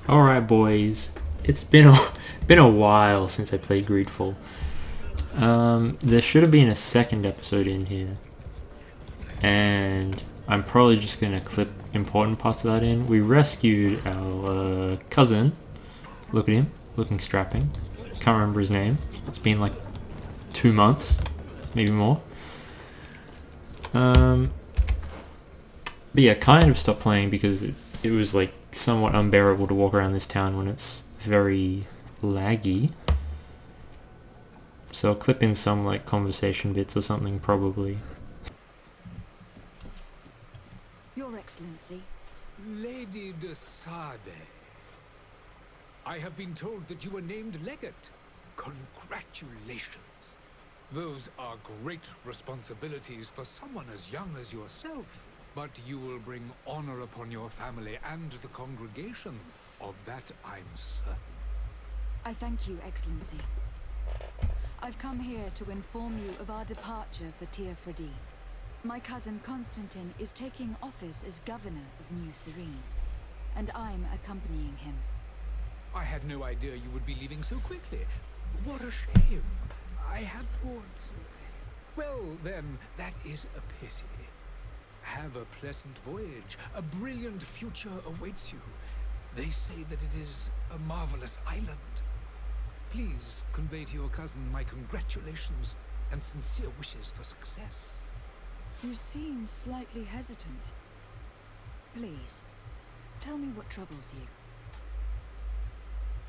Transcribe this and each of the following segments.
Alright boys, it's been a while since I played GreedFall. There should have been a second episode in here, and I'm probably just gonna clip important parts of that in. We rescued our cousin. Look at him, looking strapping. Can't remember his name. It's been like 2 months, maybe more. But yeah, kind of stopped playing because it was like somewhat unbearable to walk around this town when it's very laggy. So I'll clip in some like conversation bits or something probably. Your Excellency. Lady de Sade, I have been told that you were named Legate. Congratulations. Those are great responsibilities for someone as young as yourself. But you will bring honor upon your family and the congregation. Of that I'm certain. I thank you, Excellency. I've come here to inform you of our departure for Teofredi. My cousin Constantine is taking office as governor of New Serene, and I'm accompanying him. I had no idea you would be leaving so quickly. What a shame. I had thought... Well, then, that is a pity. Have a pleasant voyage. A brilliant future awaits you. They say that it is a marvelous island. Please convey to your cousin my congratulations and sincere wishes for success. You seem slightly hesitant. Please, tell me what troubles you.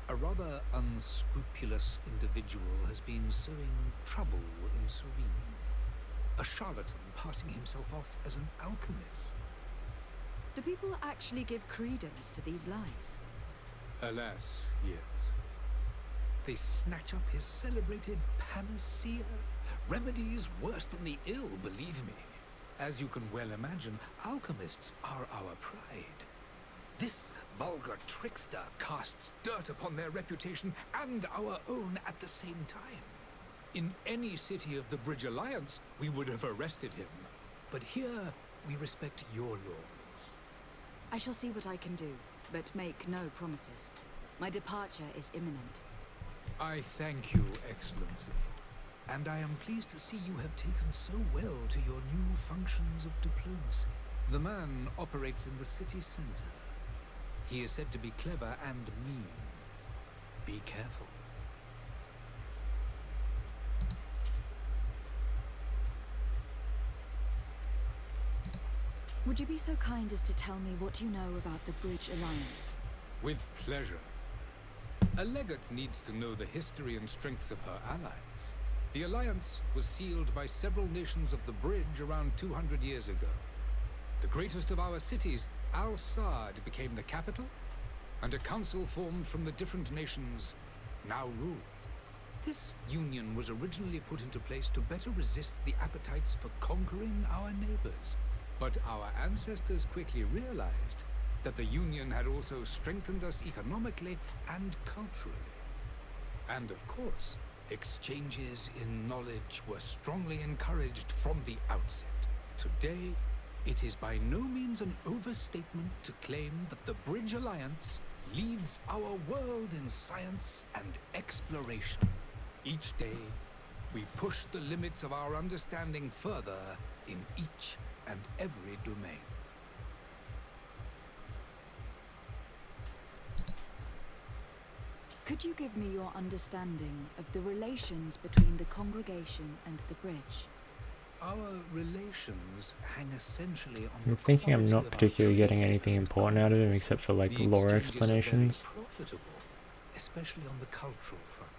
A rather unscrupulous individual has been sowing trouble in Serene. A charlatan passing himself off as an alchemist. Do people actually give credence to these lies? Alas, yes. They snatch up his celebrated panacea. Remedies worse than the ill, believe me. As you can well imagine, alchemists are our pride. This vulgar trickster casts dirt upon their reputation and our own at the same time. In any city of the Bridge Alliance, we would have arrested him. But here, we respect your laws. I shall see what I can do, but make no promises. My departure is imminent. I thank you, Excellency. And I am pleased to see you have taken so well to your new functions of diplomacy. The man operates in the city center. He is said to be clever and mean. Be careful. Would you be so kind as to tell me what you know about the Bridge Alliance? With pleasure. A legate needs to know the history and strengths of her allies. The alliance was sealed by several nations of the Bridge around 200 years ago. The greatest of our cities, Al-Sad, became the capital, and a council formed from the different nations now rules. This union was originally put into place to better resist the appetites for conquering our neighbors. But our ancestors quickly realized that the Union had also strengthened us economically and culturally. And of course, exchanges in knowledge were strongly encouraged from the outset. Today, it is by no means an overstatement to claim that the Bridge Alliance leads our world in science and exploration. Each day, we push the limits of our understanding further in each and every domain. Could you give me your understanding of the relations between the congregation and the Bridge? Our relations hang essentially on I'm the thinking I'm quality not of our particularly getting trade. anything important out of him except for like The lore exchanges are explanations. very profitable, especially on the cultural front.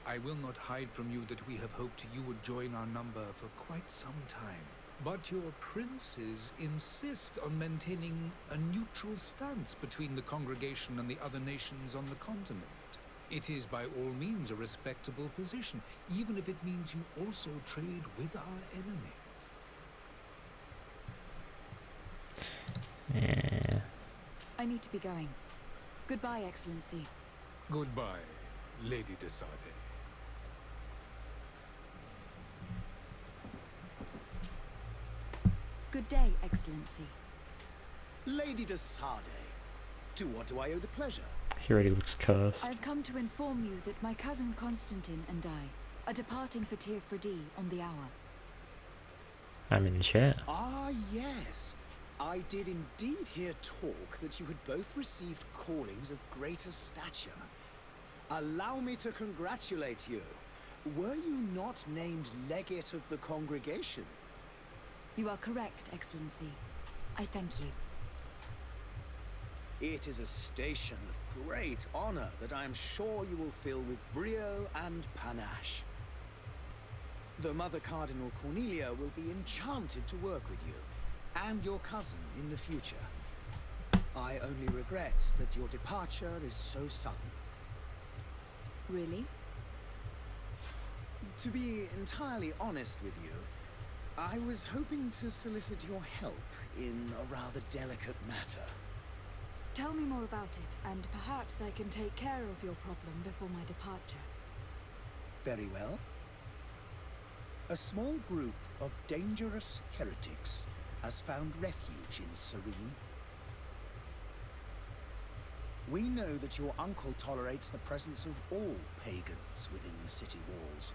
I will not hide from you that we have hoped you would join our number for quite some time. But your princes insist on maintaining a neutral stance between the congregation and the other nations on the continent. It is by all means a respectable position, even if it means you also trade with our enemies. Yeah. I need to be going. Goodbye, Excellency. Goodbye, Lady de Sade. Good day, Excellency. Lady de Sade, to what do I owe the pleasure? He already looks cursed. I've come to inform you that my cousin Constantine and I are departing for Tir Freddy on the hour. I'm in a chair. Ah, yes. I did indeed hear talk that you had both received callings of greater stature. Allow me to congratulate you. Were you not named legate of the congregation? You are correct, Excellency. I thank you. It is a station of great honor that I am sure you will fill with brio and panache. The Mother Cardinal Cornelia will be enchanted to work with you, and your cousin in the future. I only regret that your departure is so sudden. Really? To be entirely honest with you, I was hoping to solicit your help in a rather delicate matter. Tell me more about it, and perhaps I can take care of your problem before my departure. Very well. A small group of dangerous heretics has found refuge in Serene. We know that your uncle tolerates the presence of all pagans within the city walls.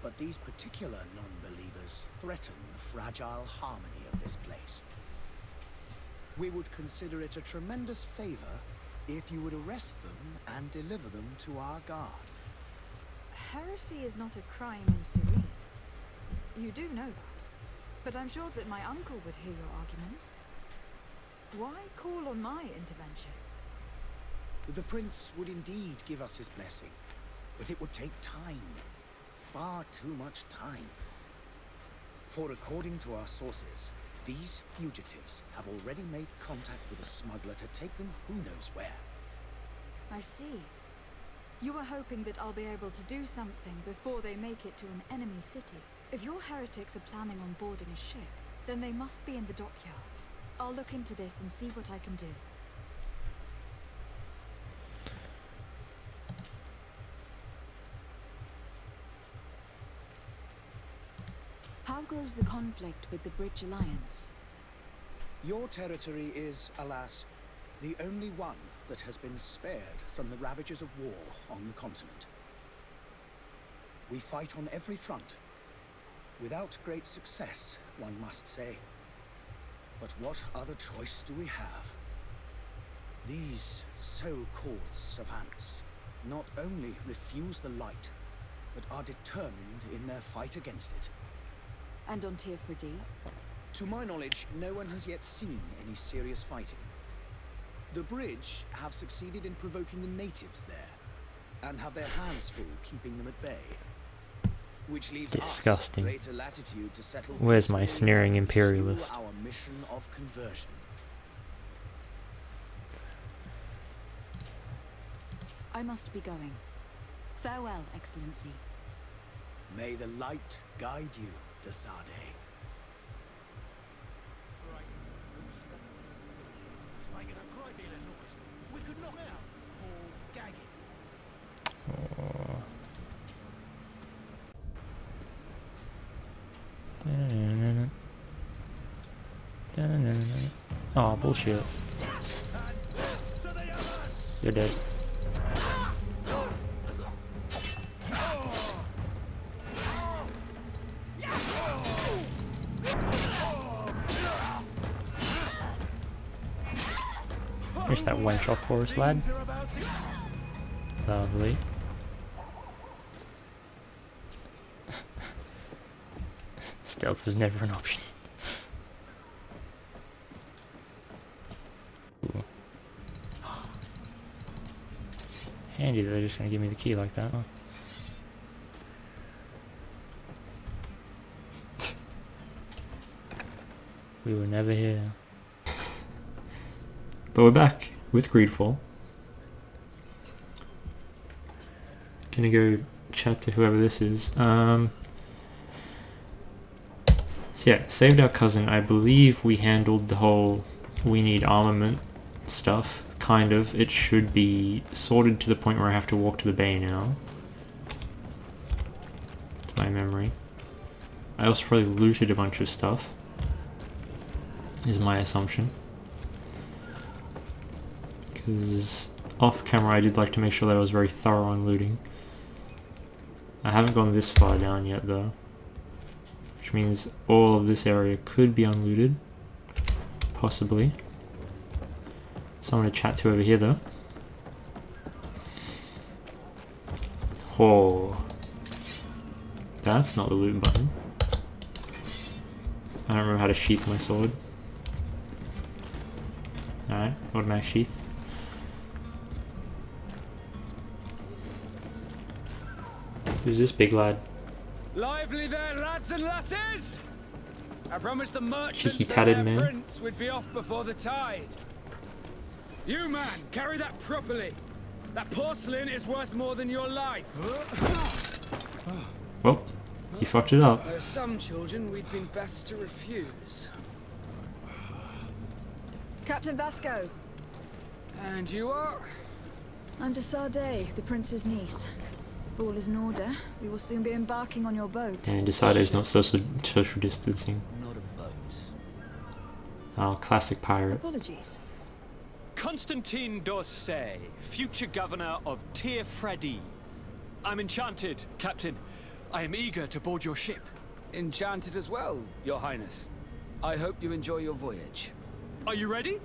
But these particular non-believers threaten the fragile harmony of this place. We would consider it a tremendous favor if you would arrest them and deliver them to our guard. Heresy is not a crime in Serene. You do know that. But I'm sure that my uncle would hear your arguments. Why call on my intervention? The prince would indeed give us his blessing, but it would take time. Far too much time. For according to our sources, these fugitives have already made contact with a smuggler to take them who knows where. I see. You are hoping that I'll be able to do something before they make it to an enemy city. If your heretics are planning on boarding a ship, then they must be in the dockyards. I'll look into this and see what I can do. How goes the conflict with the Bridge Alliance? Your territory is, alas, the only one that has been spared from the ravages of war on the continent. We fight on every front. Without great success, one must say. But what other choice do we have? These so-called savants not only refuse the light, but are determined in their fight against it. And on Tir Freddy? To my knowledge, no one has yet seen any serious fighting. The Bridge have succeeded in provoking the natives there, and have their hands full keeping them at bay. Which leaves Disgusting. us greater latitude to settle. Where's my peacefully sneering and pursue imperialist? Our mission of conversion. I must be going. Farewell, Excellency. May the light guide you, Desade. Oh, bullshit. You're dead. Here's that wench off for us, lad. Lovely. Stealth was never an option. Ooh. Handy that they're just gonna give me the key like that, huh? We were never here. But we're back with GreedFall. Gonna go chat to whoever this is. So yeah, saved our cousin. I believe we handled the whole we need armament stuff, kind of. It should be sorted to the point where I have to walk to the bay now. To my memory. I also probably looted a bunch of stuff, is my assumption. Because off camera I did like to make sure that I was very thorough on looting. I haven't gone this far down yet though, which means all of this area could be unlooted, possibly. Someone to chat to over here though. Oh, that's not the loot button. I don't remember how to sheath my sword. Alright, automatic sheath. Who's this big lad? Lively there, lads and lasses! I promised the merchants Cheeky and tatted their man. prince would be off before the tide. You, man, carry that properly. That porcelain is worth more than your life. Well, you fucked it up. There are some children we'd been best to refuse. Captain Vasco, And you are? I'm de Sade, the prince's niece. If all is in order, we will soon be embarking on your boat. And decided it's not social distancing. Not a boat. Oh, classic pirate. Apologies. Constantine d'Orsay, future governor of Tier-Freddy. I'm enchanted, Captain. I am eager to board your ship. Enchanted as well, Your Highness. I hope you enjoy your voyage. Are you ready?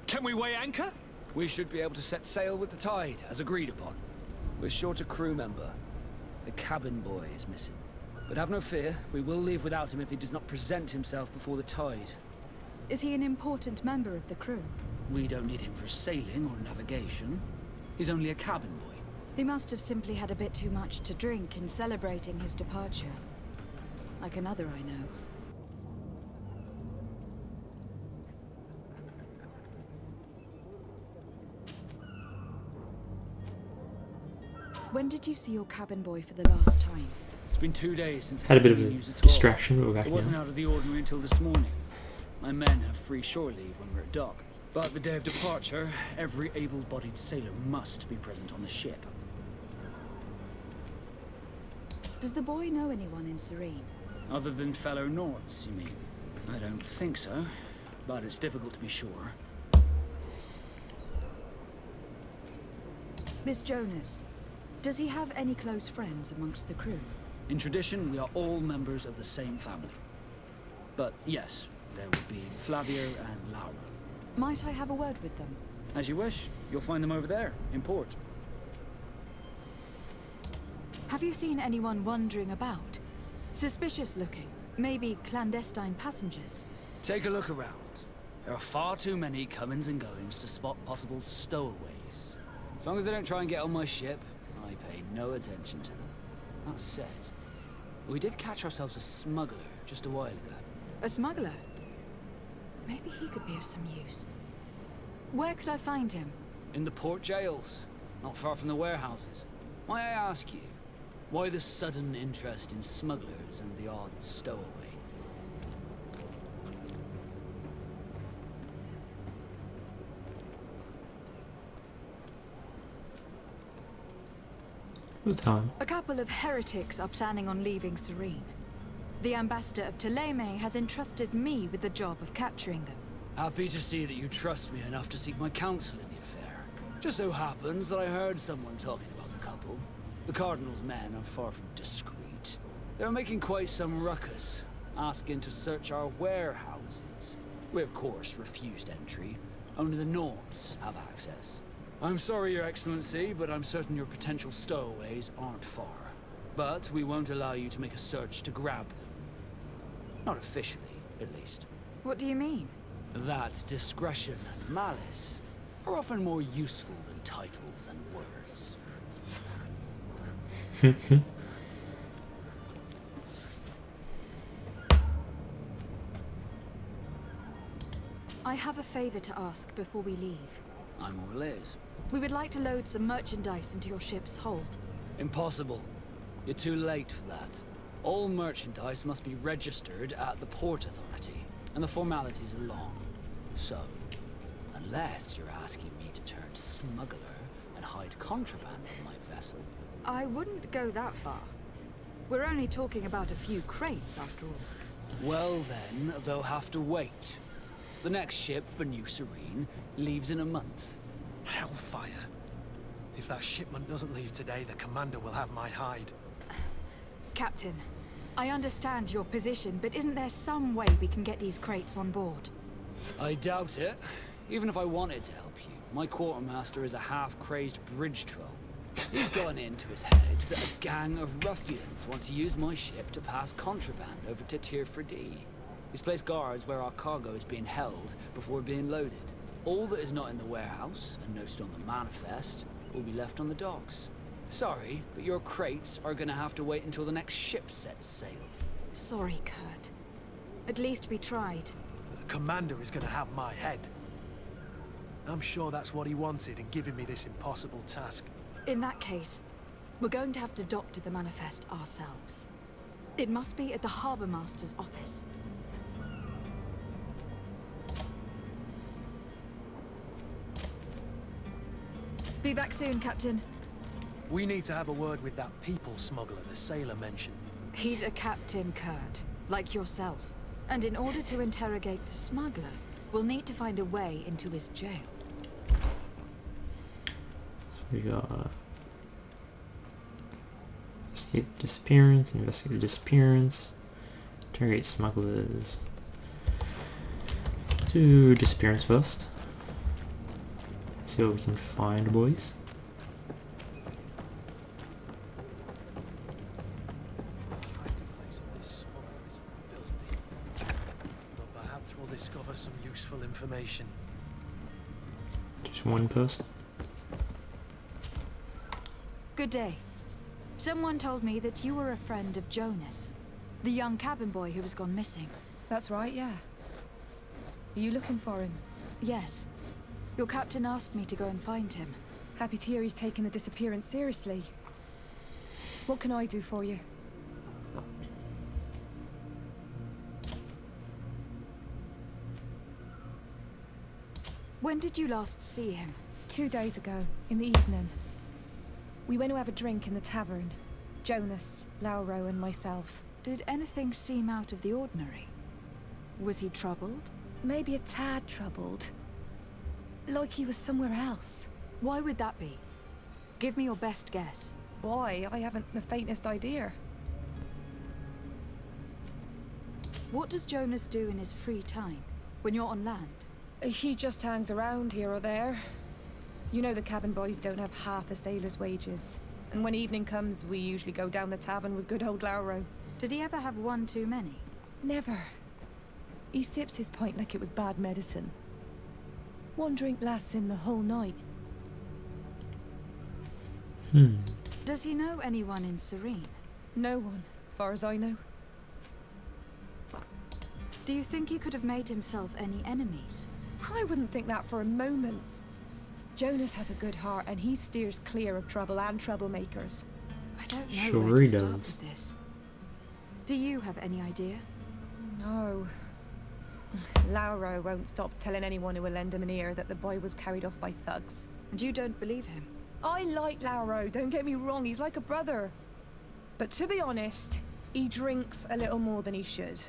Can we weigh anchor? We should be able to set sail with the tide, as agreed upon. We're short a crew member. The cabin boy is missing. But have no fear, we will leave without him if he does not present himself before the tide. Is he an important member of the crew? We don't need him for sailing or navigation. He's only a cabin boy. He must have simply had a bit too much to drink in celebrating his departure. Like another I know. When did you see your cabin boy for the last time? It's been 2 days since Had a bit of been a used at all. distraction, but we're back It wasn't now. out of the ordinary until this morning. My men have free shore leave when we're at dock. But the day of departure, every able-bodied sailor must be present on the ship. Does the boy know anyone in Serene? Other than fellow Nords, you mean? I don't think so, but it's difficult to be sure. Miss Jonas, does he have any close friends amongst the crew? In tradition, we are all members of the same family. But yes, there would be Flavia and Laura. Might I have a word with them? As you wish, you'll find them over there, in port. Have you seen anyone wandering about? Suspicious looking. Maybe clandestine passengers. Take a look around. There are far too many comings and goings to spot possible stowaways. As long as they don't try and get on my ship, I pay no attention to them. That said, we did catch ourselves a smuggler just a while ago. A smuggler? Maybe he could be of some use. Where could I find him? In the port jails, not far from the warehouses. May I ask you, why the sudden interest in smugglers and the odd stowaway? Good time. A couple of heretics are planning on leaving Serene. The ambassador of Ptolemy has entrusted me with the job of capturing them. Happy to see that you trust me enough to seek my counsel in the affair. Just so happens that I heard someone talking about the couple. The Cardinal's men are far from discreet. They're making quite some ruckus, asking to search our warehouses. We of course refused entry. Only the Nords have access. I'm sorry, Your Excellency, but I'm certain your potential stowaways aren't far. But we won't allow you to make a search to grab them. Not officially, at least. What do you mean? That discretion and malice are often more useful than titles and words. I have a favor to ask before we leave. I'm all ears. We would like to load some merchandise into your ship's hold. Impossible. You're too late for that. All merchandise must be registered at the Port Authority, and the formalities are long. So, unless you're asking me to turn smuggler and hide contraband on my vessel. I wouldn't go that far. We're only talking about a few crates, after all. Well then, they'll have to wait. The next ship for New Serene leaves in a month. Hellfire. If that shipment doesn't leave today, the commander will have my hide. Captain, I understand your position, but isn't there some way we can get these crates on board? I doubt it. Even if I wanted to help you, my quartermaster is a half-crazed bridge troll. He's gotten into his head that a gang of ruffians want to use my ship to pass contraband over to Tirfredi. He's placed guards where our cargo is being held before being loaded. All that is not in the warehouse, and noted on the manifest, will be left on the docks. Sorry, but your crates are gonna have to wait until the next ship sets sail. Sorry, Kurt. At least we tried. The commander is gonna have my head. I'm sure that's what he wanted in giving me this impossible task. In that case, we're going to have to doctor the manifest ourselves. It must be at the Harbour Master's office. Be back soon, Captain. We need to have a word with that people smuggler the sailor mentioned. He's a captain, Kurt, like yourself. And in order to interrogate the smuggler, we'll need to find a way into his jail. We got investigate disappearance, investigate disappearance, interrogate smugglers. Do disappearance first. See what we can find, boys. Hiding place of this smuggler is filthy. But perhaps we'll discover some useful information. Just one person. Good day. Someone told me that you were a friend of Jonas, the young cabin boy who has gone missing. That's right, yeah. Are you looking for him? Yes. Your captain asked me to go and find him. Happy to hear he's taken the disappearance seriously. What can I do for you? When did you last see him? 2 days ago, in the evening. We went to have a drink in the tavern. Jonas, Lauro and myself. Did anything seem out of the ordinary? Was he troubled? Maybe a tad troubled. Like he was somewhere else. Why would that be? Give me your best guess. Boy, I haven't the faintest idea. What does Jonas do in his free time, when you're on land? He just hangs around here or there. You know the cabin boys don't have half a sailor's wages. And when evening comes, we usually go down the tavern with good old Lauro. Did he ever have one too many? Never. He sips his pint like it was bad medicine. One drink lasts him the whole night. Does he know anyone in Serene? No one, far as I know. Do you think he could have made himself any enemies? I wouldn't think that for a moment. Jonas has a good heart and he steers clear of trouble and troublemakers. I don't know Sure where to he start does. with this. Do you have any idea? No. Lauro won't stop telling anyone who will lend him an ear that the boy was carried off by thugs. And you don't believe him? I like Lauro, don't get me wrong, he's like a brother. But to be honest, he drinks a little more than he should.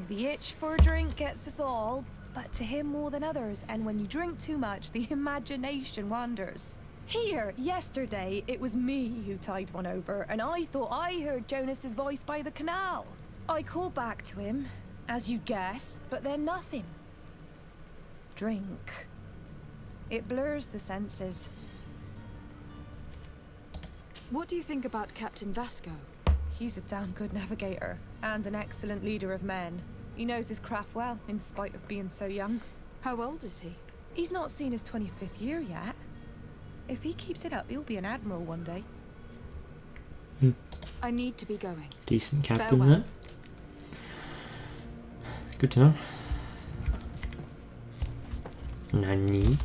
The itch for a drink gets us all, but to him more than others, and when you drink too much, the imagination wanders. Here, yesterday, it was me who tied one over, and I thought I heard Jonas's voice by the canal. I called back to him, as you guessed, but then nothing. Drink. It blurs the senses. What do you think about Captain Vasco? He's a damn good navigator, and an excellent leader of men. He knows his craft well, in spite of being so young. How old is he? He's not seen his 25th year yet. If he keeps it up, he'll be an admiral one day. I need to be going. Decent captain Farewell. there. Good to know. Nani?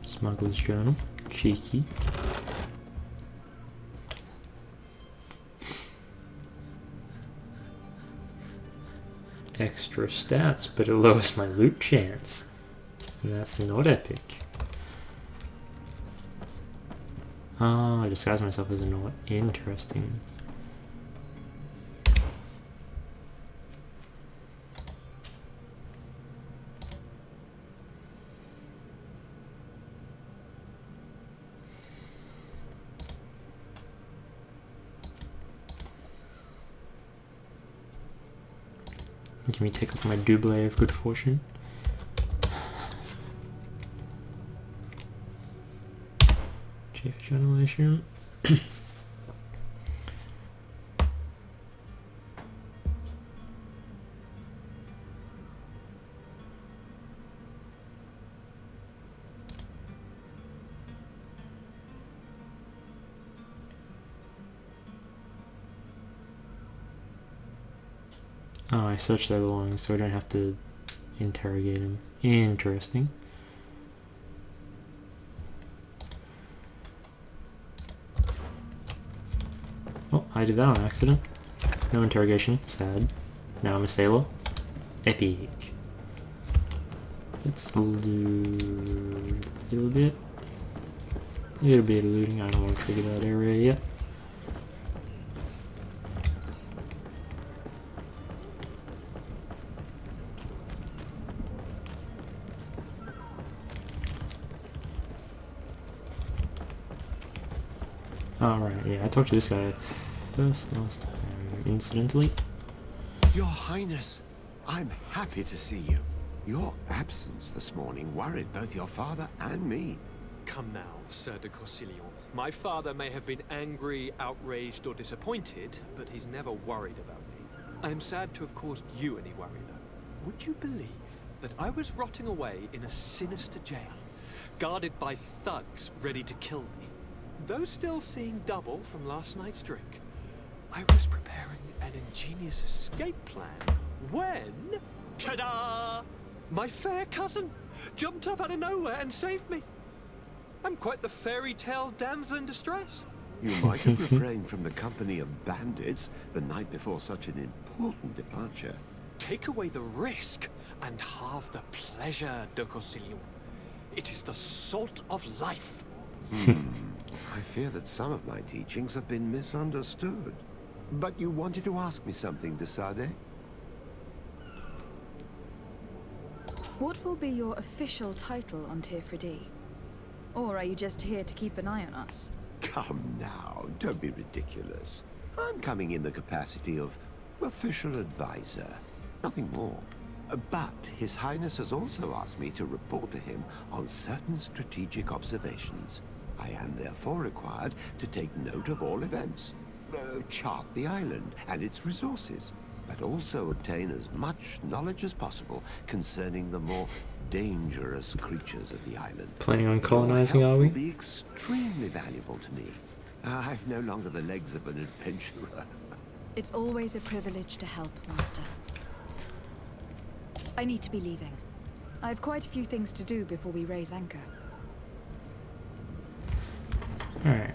Smuggler's journal. Cheeky. Extra stats, but it lowers my loot chance. And that's not epic. Oh, I disguise myself as a not interesting. Making me take off my double of good fortune. Chief Generation. Oh, I searched their belongings so I don't have to interrogate him. Interesting. Oh, I did that on accident. No interrogation. Sad. Now I'm a sailor. Epic. Let's do a little bit. A little bit of looting. I don't want to trigger that area yet. Alright, yeah, I talked to this guy last time, incidentally. Your Highness, I'm happy to see you. Your absence this morning worried both your father and me. Come now, Sir de Corsillon. My father may have been angry, outraged, or disappointed, but he's never worried about me. I am sad to have caused you any worry, though. Would you believe that I was rotting away in a sinister jail, guarded by thugs ready to kill me? Though still seeing double from last night's drink, I was preparing an ingenious escape plan when, ta-da! My fair cousin jumped up out of nowhere and saved me. I'm quite the fairy tale damsel in distress. You might have refrained from the company of bandits the night before such an important departure. Take away the risk and halve the pleasure, de Corsillon. It is the salt of life. I fear that some of my teachings have been misunderstood. But you wanted to ask me something, de Sade? What will be your official title on Teofredi? Or are you just here to keep an eye on us? Come now, don't be ridiculous. I'm coming in the capacity of official advisor, nothing more. But His Highness has also asked me to report to him on certain strategic observations. I am therefore required to take note of all events, chart the island and its resources, but also obtain as much knowledge as possible concerning the more dangerous creatures of the island. Planning on colonizing, are we? Will be extremely valuable to me. I've no longer the legs of an adventurer. It's always a privilege to help, Master. I need to be leaving. I have quite a few things to do before we raise anchor. Alright.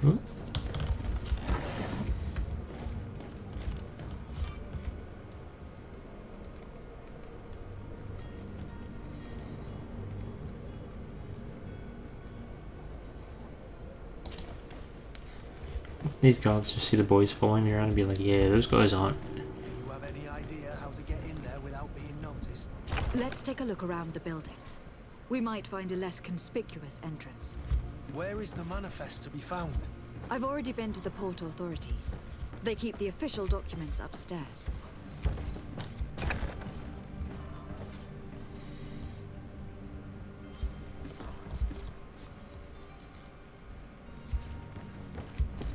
Ooh. These guards just see the boys following me around and be like, yeah, those guys aren't. Do you have any idea how to get in there without being noticed? Let's take a look around the building. We might find a less conspicuous entrance. Where is the manifest to be found? I've already been to the port authorities. They keep the official documents upstairs.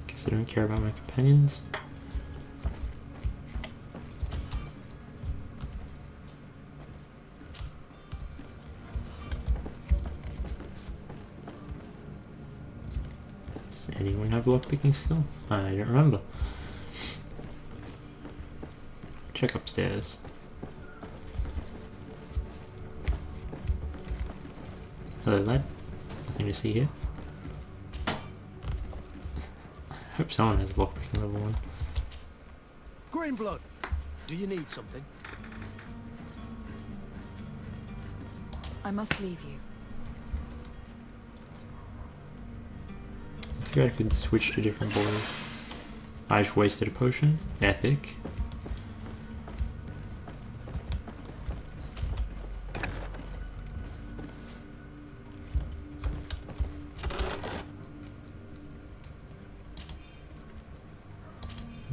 Guess I don't care about my companions. Does anyone have lockpicking skill? I don't remember. Check upstairs. Hello, lad. Nothing to see here. I hope someone has lockpicking level 1. Greenblood, do you need something? I must leave you. I figured I could switch to different boys. I just wasted a potion. Epic.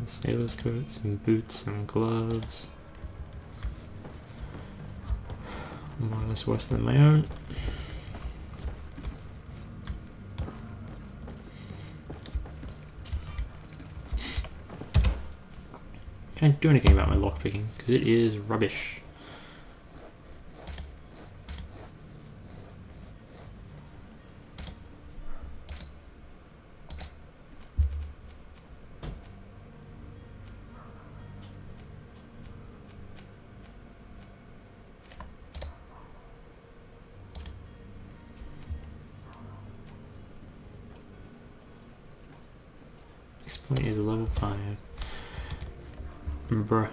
Sailor's coat, some boots, some gloves. More or less worse than my own. Can't do anything about my lockpicking because it is rubbish. This point is a level 5. Bruh.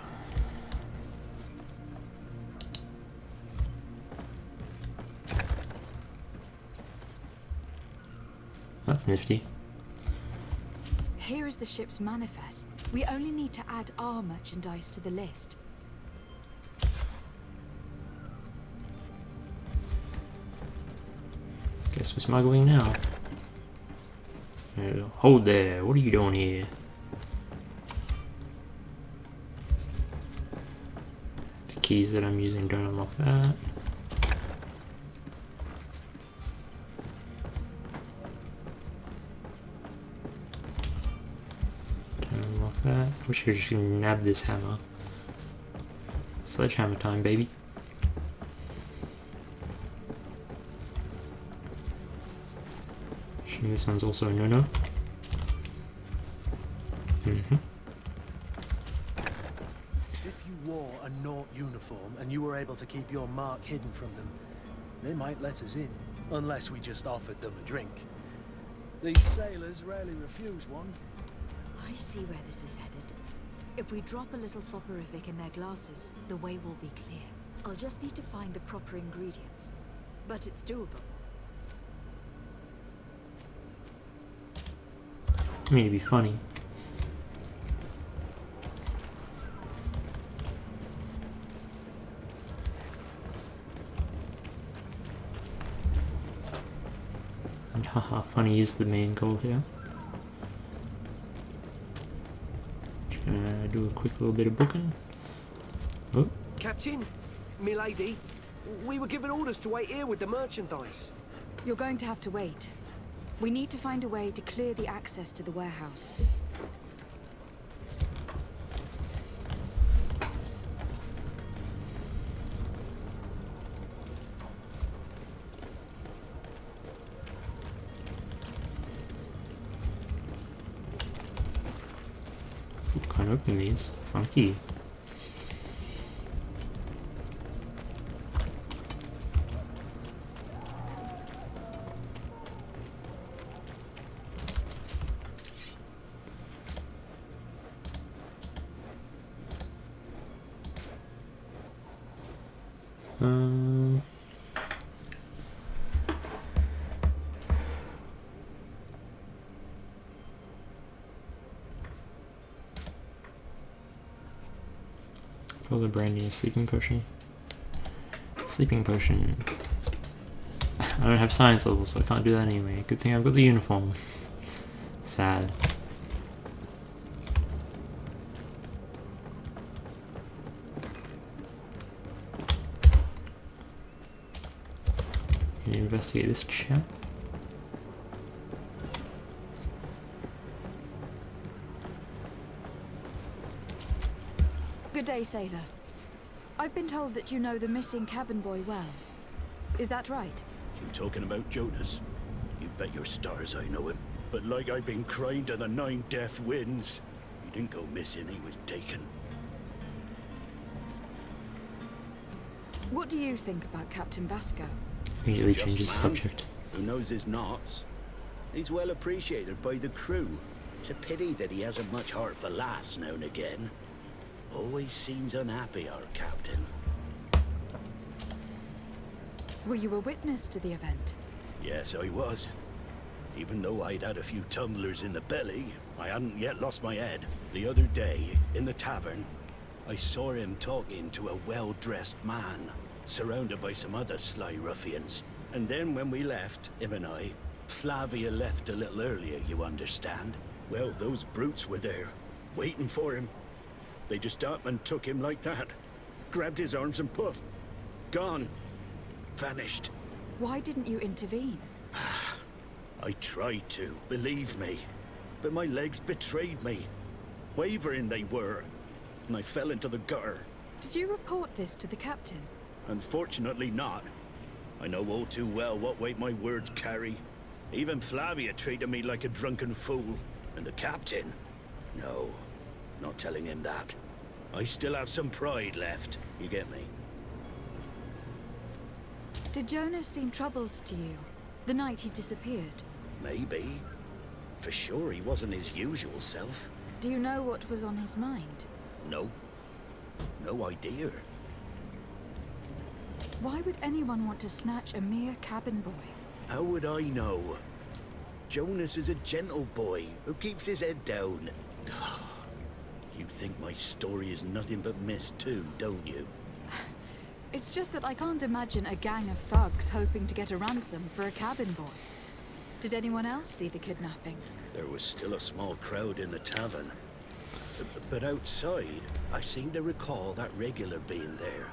That's nifty. Here is the ship's manifest. We only need to add our merchandise to the list. Guess we're smuggling now. Hold there, what are you doing here? The keys that I'm using don't unlock that. Don't unlock that. Wish I could just nab this hammer. Sledgehammer time, baby. And this one's also a no-no. If you wore a Naut uniform and you were able to keep your mark hidden from them, they might let us in, unless we just offered them a drink. These sailors rarely refuse one. I see where this is headed. If we drop a little soporific in their glasses, the way will be clear. I'll just need to find the proper ingredients. But it's doable. I mean, it'd be funny. And haha, funny is the main goal here. Just gonna do a quick little bit of booking. Oh. Captain, milady, we were given orders to wait here with the merchandise. You're going to have to wait. We need to find a way to clear the access to the warehouse. Can't open these. Funky. Probably brandy and sleeping potion. Sleeping potion. I don't have science level, so I can't do that anyway. Good thing I've got the uniform. Sad. Can you investigate this chat? Good day, sailor. I've been told that you know the missing cabin boy well. Is that right? You talking about Jonas? You bet your stars I know him. But like I've been crying to the 9 deaf winds, he didn't go missing, he was taken. What do you think about Captain Vasco? Immediately Just changes man subject. Who knows his knots? He's well appreciated by the crew. It's a pity that he hasn't much heart for laughs now and again. Always seems unhappy, our captain. Were you a witness to the event? Yes, I was. Even though I'd had a few tumblers in the belly, I hadn't yet lost my head. The other day, in the tavern, I saw him talking to a well-dressed man, surrounded by some other sly ruffians. And then when we left, him and I, Flavia left a little earlier, you understand. Well, those brutes were there, waiting for him. They just up and took him like that. Grabbed his arms and poof. Gone. Vanished. Why didn't you intervene? I tried to, believe me. But my legs betrayed me. Wavering they were. And I fell into the gutter. Did you report this to the captain? Unfortunately not. I know all too well what weight my words carry. Even Flavia treated me like a drunken fool. And the captain? No, not telling him that. I still have some pride left, you get me? Did Jonas seem troubled to you, the night he disappeared? Maybe. For sure he wasn't his usual self. Do you know what was on his mind? No. No idea. Why would anyone want to snatch a mere cabin boy? How would I know? Jonas is a gentle boy who keeps his head down. You think my story is nothing but mist too, don't you? It's just that I can't imagine a gang of thugs hoping to get a ransom for a cabin boy. Did anyone else see the kidnapping? There was still a small crowd in the tavern. But outside, I seem to recall that regular being there.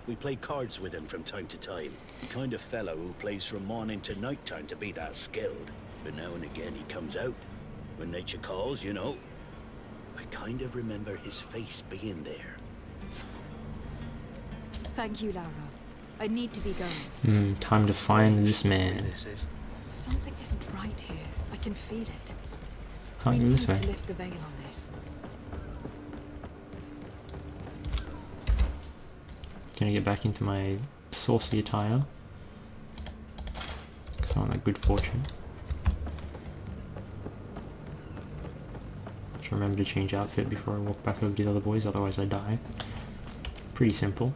We play cards with him from time to time. The kind of fellow who plays from morning to night time to be that skilled. But now and again he comes out. When nature calls, you know. I kind of remember his face being there. Thank you, Laura. I need to be going. Time to find this man. Something isn't right here. I can feel it. Can't We go need this way. to lift the veil on this. Gonna get back into my saucy attire. Because I want that good fortune. Just remember to change outfit before I walk back over to the other boys, otherwise I die. Pretty simple.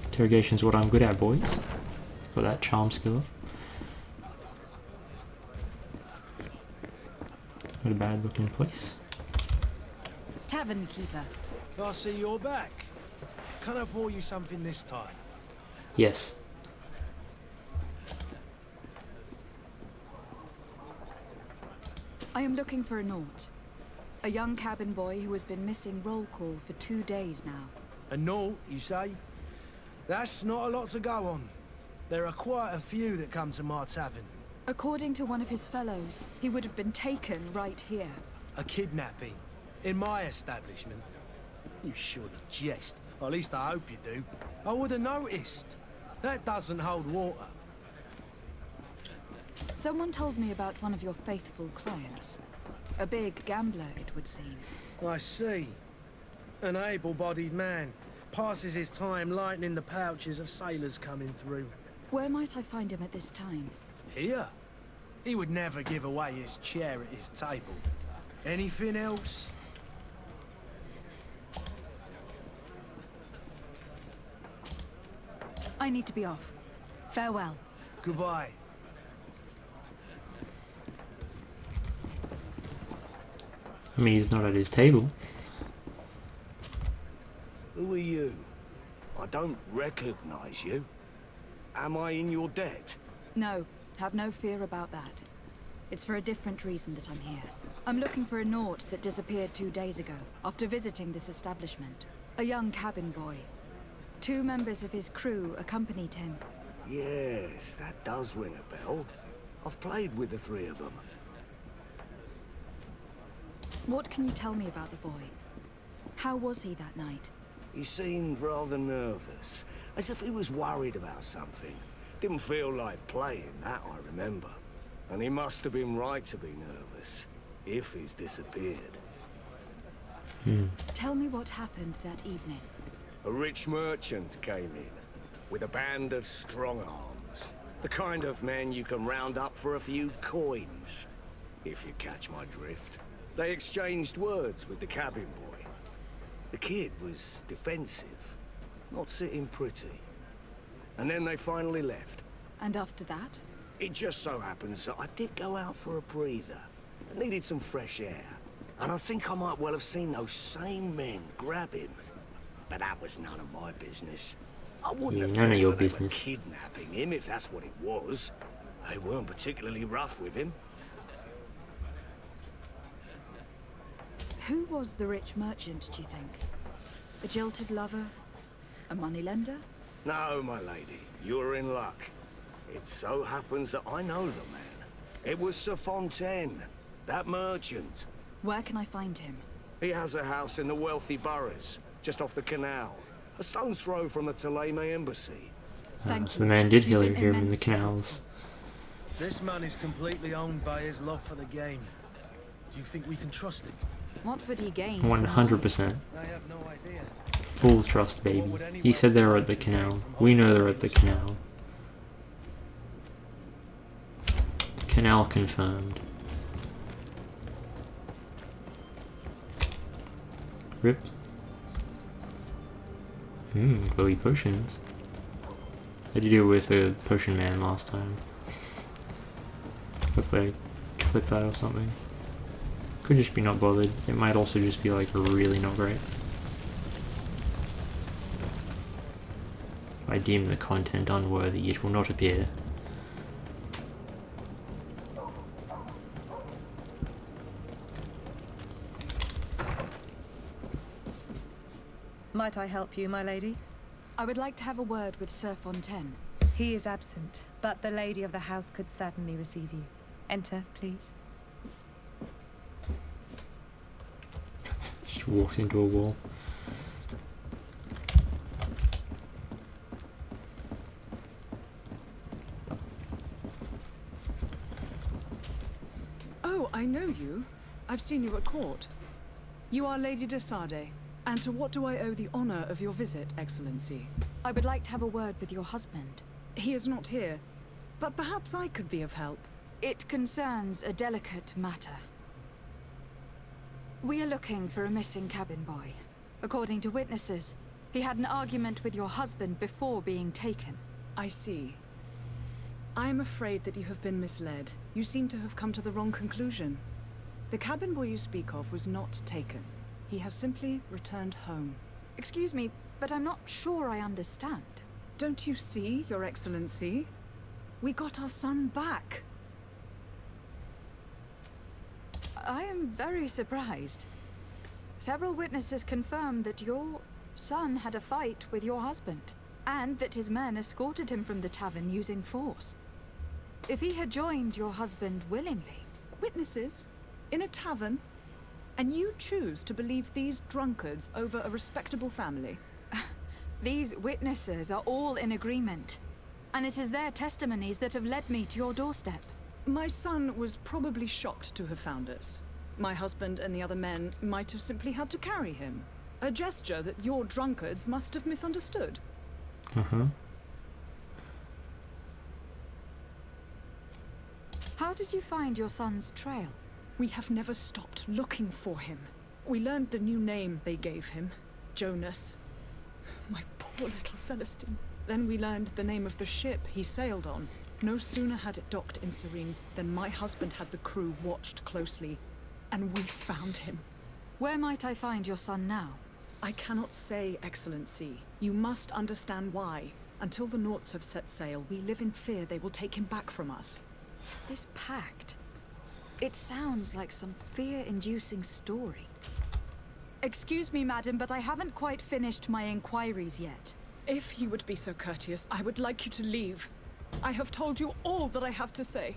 Interrogation's what I'm good at, boys. Got that charm skill. Not a bad looking place. Tavern keeper. I see you're back. Can I pour you something this time? Yes. I am looking for a Naut. A young cabin boy who has been missing roll call for 2 days now. A Naut, you say? That's not a lot to go on. There are quite a few that come to my tavern. According to one of his fellows, he would have been taken right here. A kidnapping? In my establishment? You surely jest. Or at least I hope you do. I would have noticed. That doesn't hold water. Someone told me about one of your faithful clients. A big gambler, it would seem. I see. An able-bodied man. Passes his time lightening the pouches of sailors coming through. Where might I find him at this time? Here? He would never give away his chair at his table. Anything else? I need to be off. Farewell. Goodbye. I mean, he's not at his table. Who are you? I don't recognize you. Am I in your debt? No, have no fear about that. It's for a different reason that I'm here. I'm looking for a Naut that disappeared 2 days ago, after visiting this establishment. A young cabin boy. 2 members of his crew accompanied him. Yes, that does ring a bell. I've played with the 3 of them. What can you tell me about the boy? How was he that night? He seemed rather nervous, as if he was worried about something. Didn't feel like playing, that I remember. And he must have been right to be nervous, if he's disappeared. Tell me what happened that evening. A rich merchant came in, with a band of strong arms. The kind of men you can round up for a few coins, if you catch my drift. They exchanged words with the cabin boy. The kid was defensive, not sitting pretty. And then they finally left. And after that? It just so happens that I did go out for a breather. I needed some fresh air. And I think I might well have seen those same men grab him. But that was none of my business. I wouldn't have none of thought your that they were business. kidnapping him if that's what it was. They weren't particularly rough with him. Who was the rich merchant, do you think? A jilted lover? A moneylender? No, my lady, you're in luck. It so happens that I know the man. It was Sir Fontaine, that merchant. Where can I find him? He has a house in the wealthy boroughs, just off the canal. A stone's throw from the Thélème embassy. Thank So you. the man did You've hear been him in the immensely canals. This man is completely owned by his love for the game. Do you think we can trust him? What would he gain? from 100%. I have no idea. Full trust, baby. He said they were at the canal. We know they're at the canal. Canal confirmed. Rip. Glowy potions. How'd you do with the potion man last time? Hopefully I clip that or something. Could just be not bothered. It might also just be like really not great. If I deem the content unworthy, it will not appear. Might I help you, my lady? I would like to have a word with Sir Fontaine. He is absent, but the lady of the house could certainly receive you. Enter, please. Just walked into a wall. Oh, I know you. I've seen you at court. You are Lady de Sardet. And to what do I owe the honor of your visit, Excellency? I would like to have a word with your husband. He is not here, but perhaps I could be of help. It concerns a delicate matter. We are looking for a missing cabin boy. According to witnesses, he had an argument with your husband before being taken. I see. I am afraid that you have been misled. You seem to have come to the wrong conclusion. The cabin boy you speak of was not taken. He has simply returned home. Excuse me, but I'm not sure I understand. Don't you see, Your Excellency? We got our son back. I am very surprised. Several witnesses confirmed that your son had a fight with your husband, and that his men escorted him from the tavern using force. If he had joined your husband willingly... Witnesses? In a tavern? And you choose to believe these drunkards over a respectable family? These witnesses are all in agreement, and it is their testimonies that have led me to your doorstep. My son was probably shocked to have found us. My husband and the other men might have simply had to carry him. A gesture that your drunkards must have misunderstood. How did you find your son's trail? We have never stopped looking for him. We learned the new name they gave him, Jonas. My poor little Celestine. Then we learned the name of the ship he sailed on. No sooner had it docked in Serene than my husband had the crew watched closely, and we found him. Where might I find your son now? I cannot say, Excellency. You must understand why. Until the Nauts have set sail, we live in fear they will take him back from us. This pact... It sounds like some fear-inducing story. Excuse me, madam, but I haven't quite finished my inquiries yet. If you would be so courteous, I would like you to leave. I have told you all that I have to say.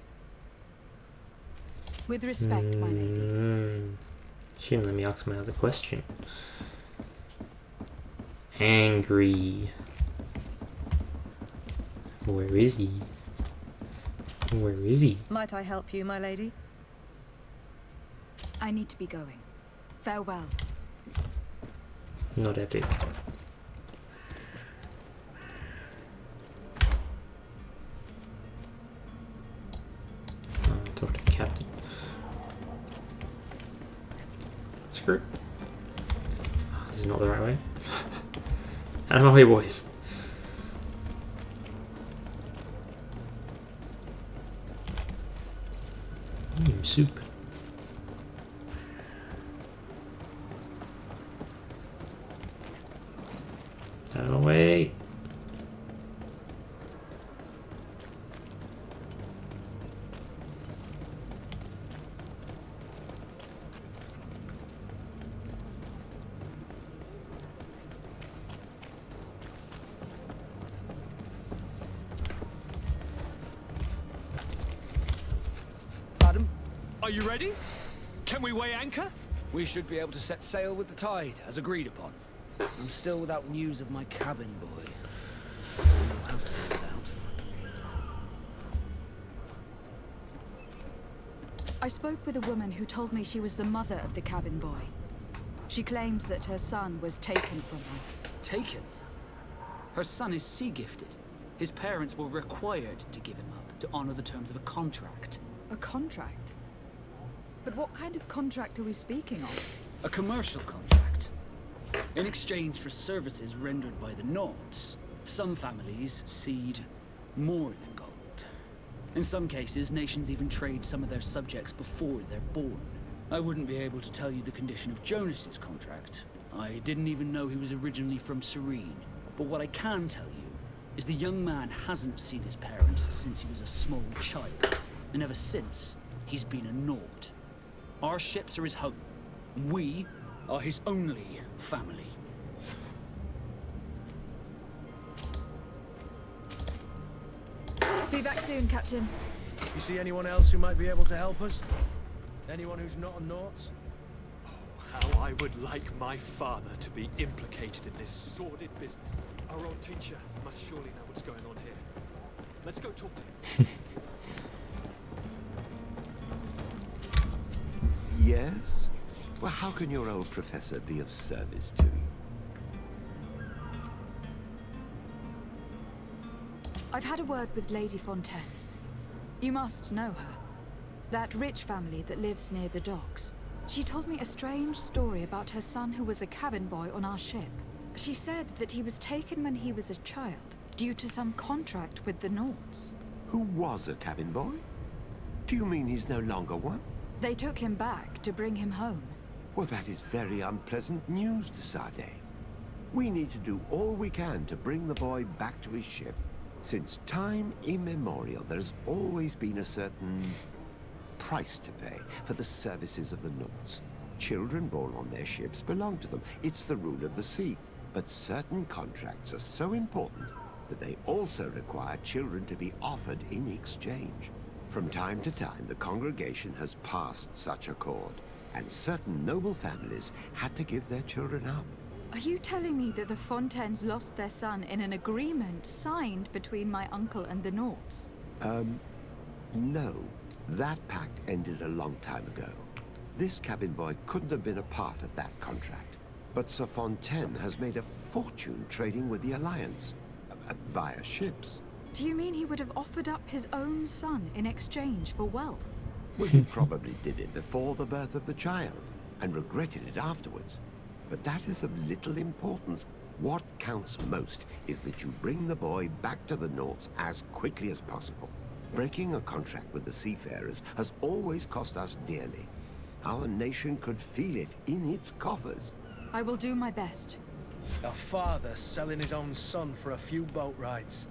With respect, my lady. She didn't let me ask my other question. Angry. Where is he? Where is he? Might I help you, my lady? I need to be going. Farewell. Not epic. Talk to the captain. Screw. Oh, this is not the right way. Out of my way, boys. soup. Out of the way. Adam, Are you ready? Can we weigh anchor? we should be able to set sail with the tide, as agreed upon. I'm still without news of my cabin boy. We'll have to live without. I spoke with a woman who told me she was the mother of the cabin boy. She claims that her son was taken from her. Taken? Her son is sea-gifted. His parents were required to give him up to honor the terms of a contract. A contract? But what kind of contract are we speaking of? A commercial contract. In exchange for services rendered by the Nords, some families cede more than gold. In some cases, nations even trade some of their subjects before they're born. I wouldn't be able to tell you the condition of Jonas's contract. I didn't even know he was originally from Serene. But what I can tell you is the young man hasn't seen his parents since he was a small child. And ever since, he's been a Nord. Our ships are his home. We are his only family. Be back soon, Captain. You see anyone else who might be able to help us? Anyone who's not a Naut? How I would like my father to be implicated in this sordid business. Our old teacher must surely know what's going on here. Let's go talk to him. Yes? Well, how can your old professor be of service to you? I've had a word with Lady Fontaine. You must know her. That rich family that lives near the docks. She told me a strange story about her son who was a cabin boy on our ship. She said that he was taken when he was a child, due to some contract with the Nords. Who was a cabin boy? Do you mean he's no longer one? They took him back to bring him home. Well, that is very unpleasant news, de Sade. We need to do all we can to bring the boy back to his ship. Since time immemorial, there's always been a certain price to pay for the services of the Nords. Children born on their ships belong to them. It's the rule of the sea. But certain contracts are so important that they also require children to be offered in exchange. From time to time, the congregation has passed such accord, and certain noble families had to give their children up. Are you telling me that the Fontaines lost their son in an agreement signed between my uncle and the Nords? No. That pact ended a long time ago. This cabin boy couldn't have been a part of that contract. But Sir Fontaine has made a fortune trading with the Alliance, via ships. Do you mean he would have offered up his own son in exchange for wealth? Well, he probably did it before the birth of the child, and regretted it afterwards. But that is of little importance. What counts most is that you bring the boy back to the Nords as quickly as possible. Breaking a contract with the seafarers has always cost us dearly. Our nation could feel it in its coffers. I will do my best. A father selling his own son for a few boat rides.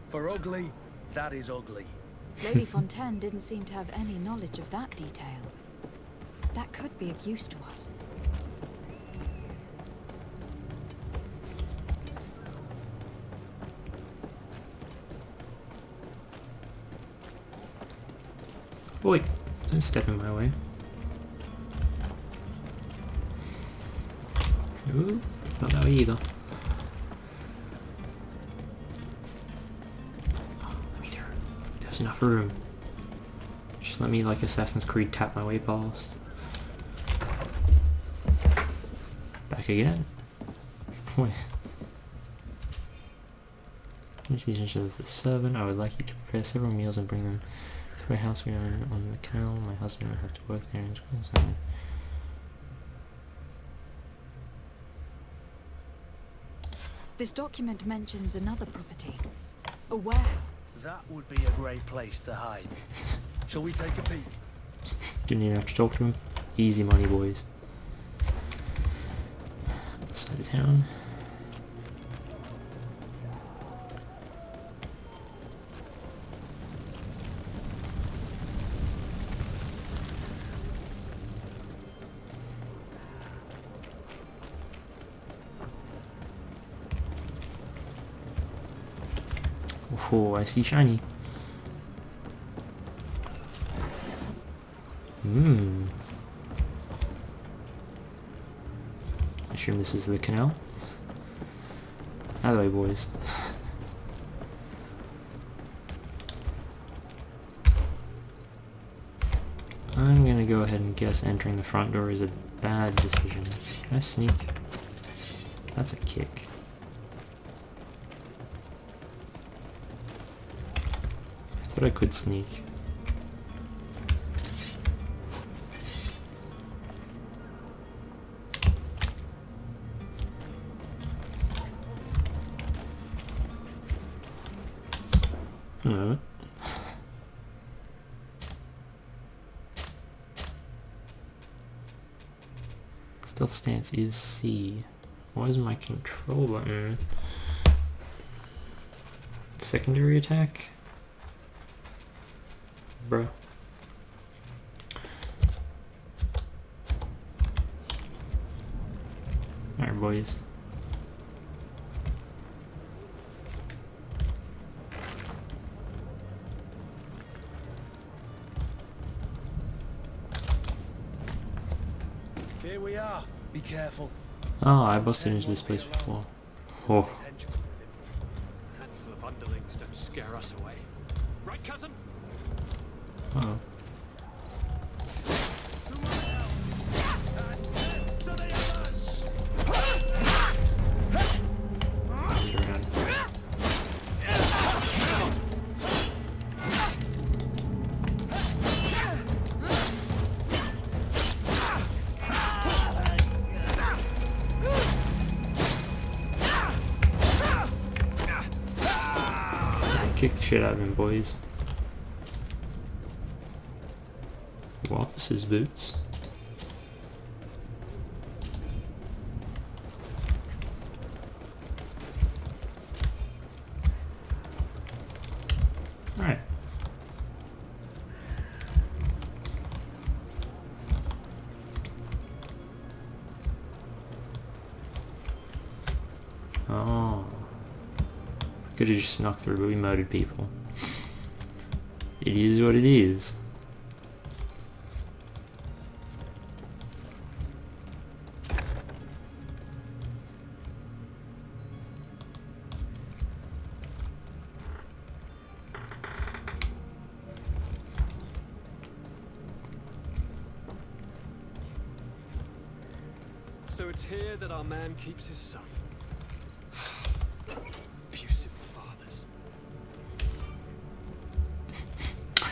For ugly, that is ugly. Lady Fontaine didn't seem to have any knowledge of that detail. That could be of use to us. Boy, don't step in my way. Ooh, not that way either. Oh, let me through. There's enough room. Just let me, like Assassin's Creed, tap my way past. Back again. Wait. Finish the attention of the servant. I would like you to prepare several meals and bring them to a house we own on the canal. My husband will have to work there in school. This document mentions another property. A warehouse. That would be a great place to hide. Shall we take a peek? Didn't even have to talk to him. Easy money, boys. Other side of town. Oh, I see shiny. I assume this is the canal. How do I, boys? I'm gonna go ahead and guess entering the front door is a bad decision. Can I sneak? That's a kick. I thought I could sneak. No. Stealth stance is C. Why is my control button? Secondary attack? Bruh. Alright, boys. Here we are. Be careful. Oh, I busted into this place before. Oh. Handful of underlings don't scare us away. Right, cousin? Uh-oh. Kick the shit out of him, boys. Officer's boots. Alright. Oh. Could have just snuck through, but we murdered people. It is what it is. So it's here that our man keeps his son. Abusive fathers.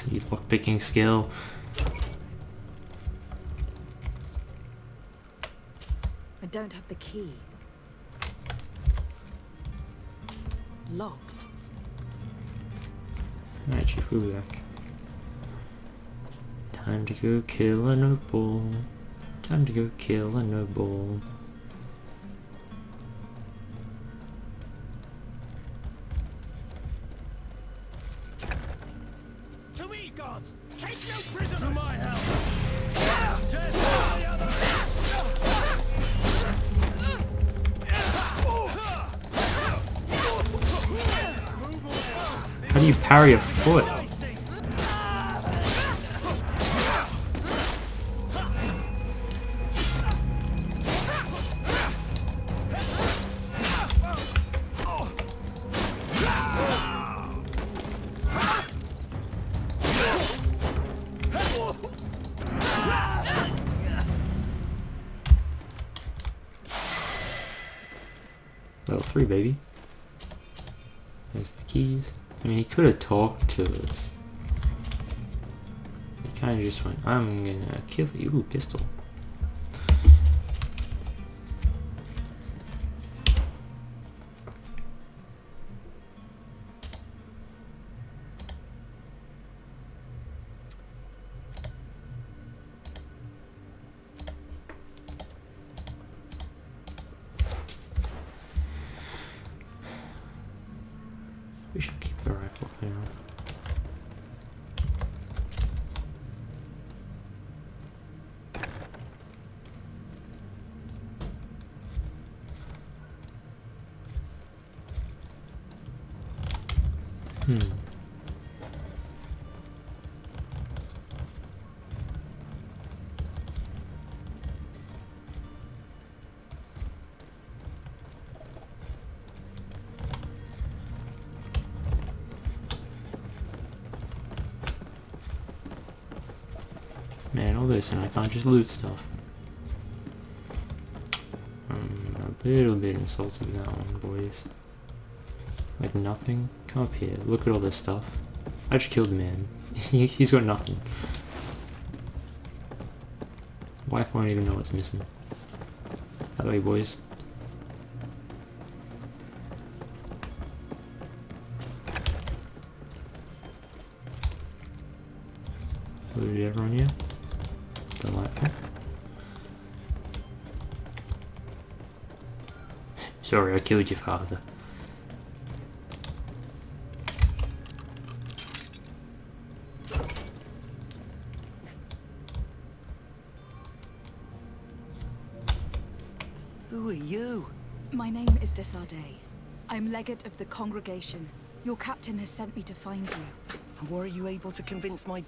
You lockpicking skill. I don't have the key. Locked. Alright, Chief, we'll be back. Time to go kill a noble. Time to go kill a noble. To me, gods! Take no prisoners! To my help! Death to the others! How do you parry a foot? Level 3, baby. There's the keys. I mean, he could have talked to us. He kind of just went, I'm gonna kill you. Ooh, pistol. Man, all this and I can't just loot stuff. I'm a little bit insulted with that one, boys. Like nothing? Come up here, look at all this stuff. I just killed the man. He's got nothing. Wife won't even know what's missing. That way, boys. Looted everyone here? Delightful. Sorry, I killed your father. Who are you? My name is Desardet. I'm legate of the congregation. Your captain has sent me to find you. And were you able to convince my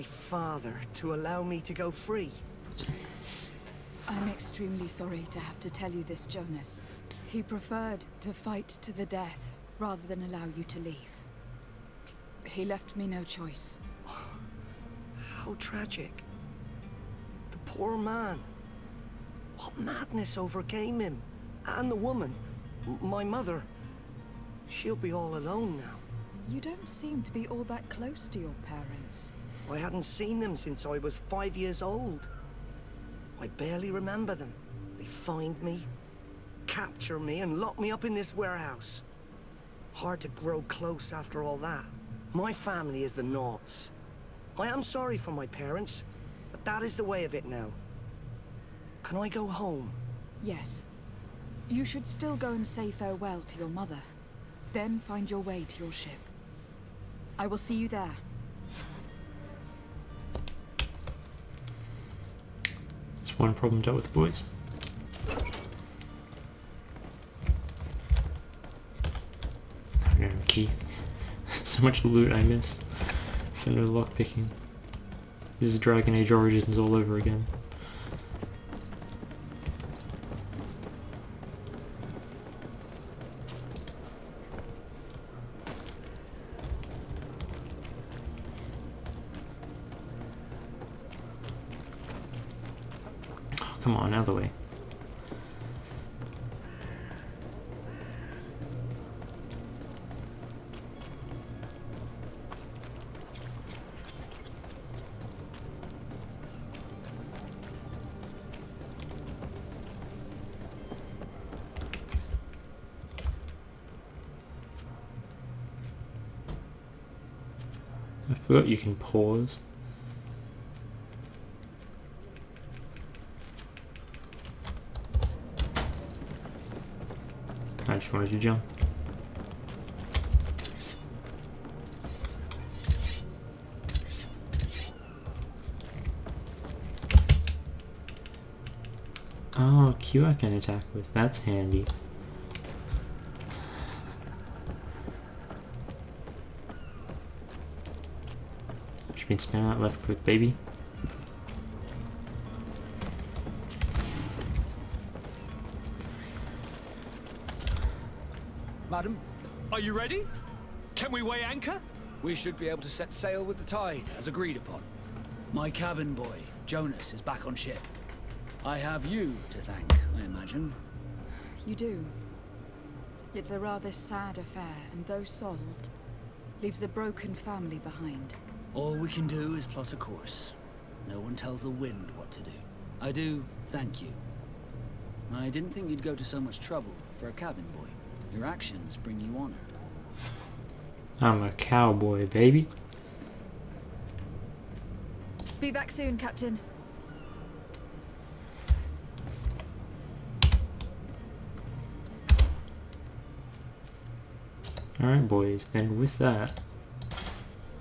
father to allow me to go free? I'm extremely sorry to have to tell you this, Jonas. He preferred to fight to the death rather than allow you to leave. He left me no choice. How tragic. The poor man. What madness overcame him? And the woman, my mother. She'll be all alone now. You don't seem to be all that close to your parents. I hadn't seen them since I was 5 years old. I barely remember them. They find me, capture me, and lock me up in this warehouse. Hard to grow close after all that. My family is the Naughts. I am sorry for my parents, but that is the way of it now. Can I go home? Yes. You should still go and say farewell to your mother. Then find your way to your ship. I will see you there. That's one problem dealt with, boys. No key. So much loot I missed. For no lockpicking. This is Dragon Age Origins all over again. Come on, out of the way. I forgot you can pause. I just wanted to jump. Oh, Q I can attack with. That's handy. Just been spamming that left click, baby. Madam, Are you ready? Can we weigh anchor? we should be able to set sail with the tide, as agreed upon. My cabin boy, Jonas, is back on ship. I have you to thank, I imagine. You do. It's a rather sad affair, and though solved, leaves a broken family behind. All we can do is plot a course. No one tells the wind what to do. I do thank you. I didn't think you'd go to so much trouble for a cabin boy. Your actions bring you honor. I'm a cowboy, baby. Be back soon, Captain. Alright, boys, and with that,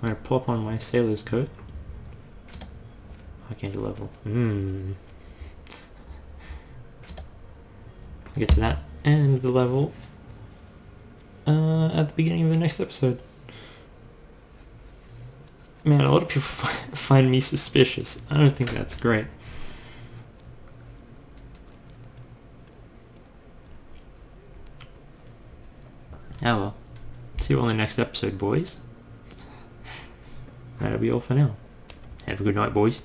I'm gonna plop on my sailor's coat. I can't do level. Get to that end of the level. at the beginning of the next episode. Man, a lot of people find me suspicious. I don't think that's great. Oh well. See you on the next episode, boys. That'll be all for now. Have a good night, boys.